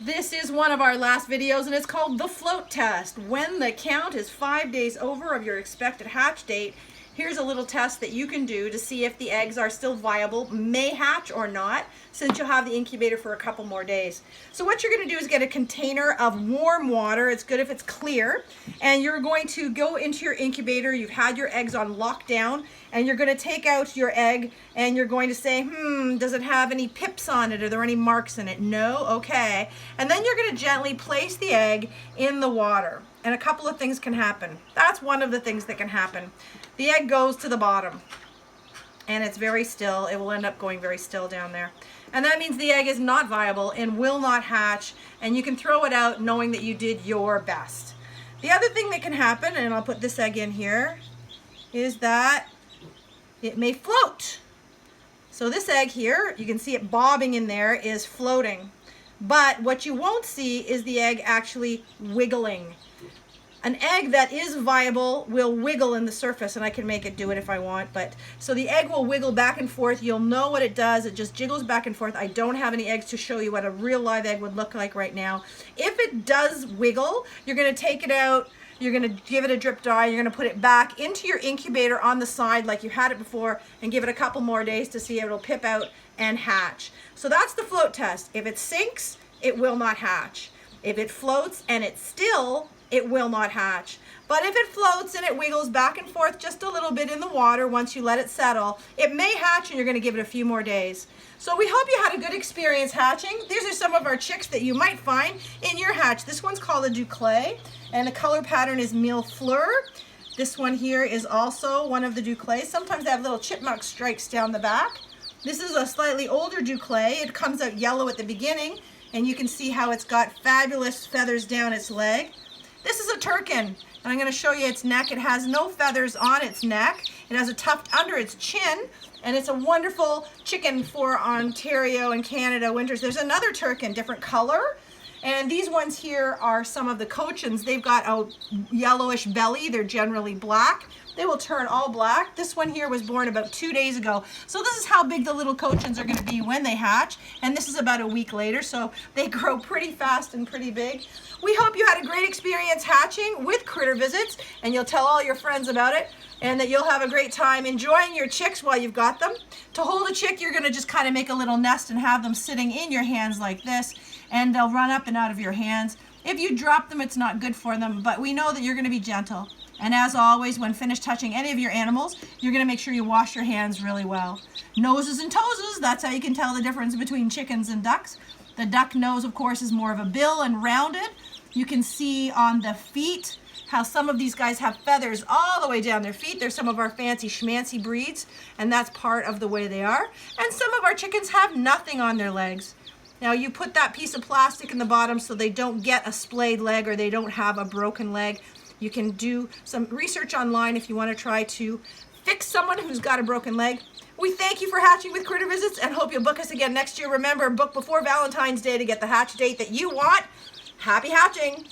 This is one of our last videos and it's called the float test. When the count is 5 days over of your expected hatch date, here's a little test that you can do to see if the eggs are still viable, may hatch or not, since you'll have the incubator for a couple more days. So what you're going to do is get a container of warm water. It's good if it's clear. And you're going to go into your incubator. You've had your eggs on lockdown and you're going to take out your egg and you're going to say, does it have any pips on it? Are there any marks in it? No? Okay. And then you're going to gently place the egg in the water. And a couple of things can happen. That's one of the things that can happen. The egg goes to the bottom and it's very still. It will end up going very still down there. And that means the egg is not viable and will not hatch, and you can throw it out knowing that you did your best. The other thing that can happen, and I'll put this egg in here, is that it may float. So this egg here, you can see it bobbing in there, is floating. But what you won't see is the egg actually wiggling. An egg that is viable will wiggle in the surface, and I can make it do it if I want. But so the egg will wiggle back and forth. You'll know what it does. It just jiggles back and forth. I don't have any eggs to show you what a real live egg would look like right now. If it does wiggle, you're going to take it out. You're going to give it a drip dry. You're going to put it back into your incubator on the side like you had it before and give it a couple more days to see if it'll pip out and hatch. So that's the float test. If it sinks, it will not hatch. If it floats and it's still, it will not hatch. But if it floats and it wiggles back and forth just a little bit in the water once you let it settle, it may hatch and you're going to give it a few more days. So we hope you had a good experience hatching. These are some of our chicks that you might find in your hatch. This one's called a Duclay and the color pattern is Mille Fleur. This one here is also one of the Duclays. Sometimes they have little chipmunk stripes down the back. This is a slightly older Duclay. It comes out yellow at the beginning and you can see how it's got fabulous feathers down its leg. This is a Turkin, and I'm going to show you its neck. It has no feathers on its neck. It has a tuft under its chin, and it's a wonderful chicken for Ontario and Canada winters. There's another Turkin, different color, and these ones here are some of the Cochins. They've got a yellowish belly. They're generally black. They will turn all black. This one here was born about 2 days ago. So this is how big the little Cochins are going to be when they hatch. And this is about a week later. So they grow pretty fast and pretty big. We hope you had a great experience hatching with Critter Visits. And you'll tell all your friends about it. And that you'll have a great time enjoying your chicks while you've got them. To hold a chick, you're going to just kind of make a little nest and have them sitting in your hands like this. And they'll run up and out of your hands. If you drop them, it's not good for them. But we know that you're going to be gentle. And as always, when finished touching any of your animals, you're going to make sure you wash your hands really well. Noses and toeses, that's how you can tell the difference between chickens and ducks. The duck nose, of course, is more of a bill and rounded. You can see on the feet how some of these guys have feathers all the way down their feet. They're some of our fancy schmancy breeds, and that's part of the way they are. And some of our chickens have nothing on their legs. Now you put that piece of plastic in the bottom so they don't get a splayed leg or they don't have a broken leg. You can do some research online if you want to try to fix someone who's got a broken leg. We thank you for hatching with Critter Visits and hope you'll book us again next year. Remember, book before Valentine's Day to get the hatch date that you want. Happy hatching!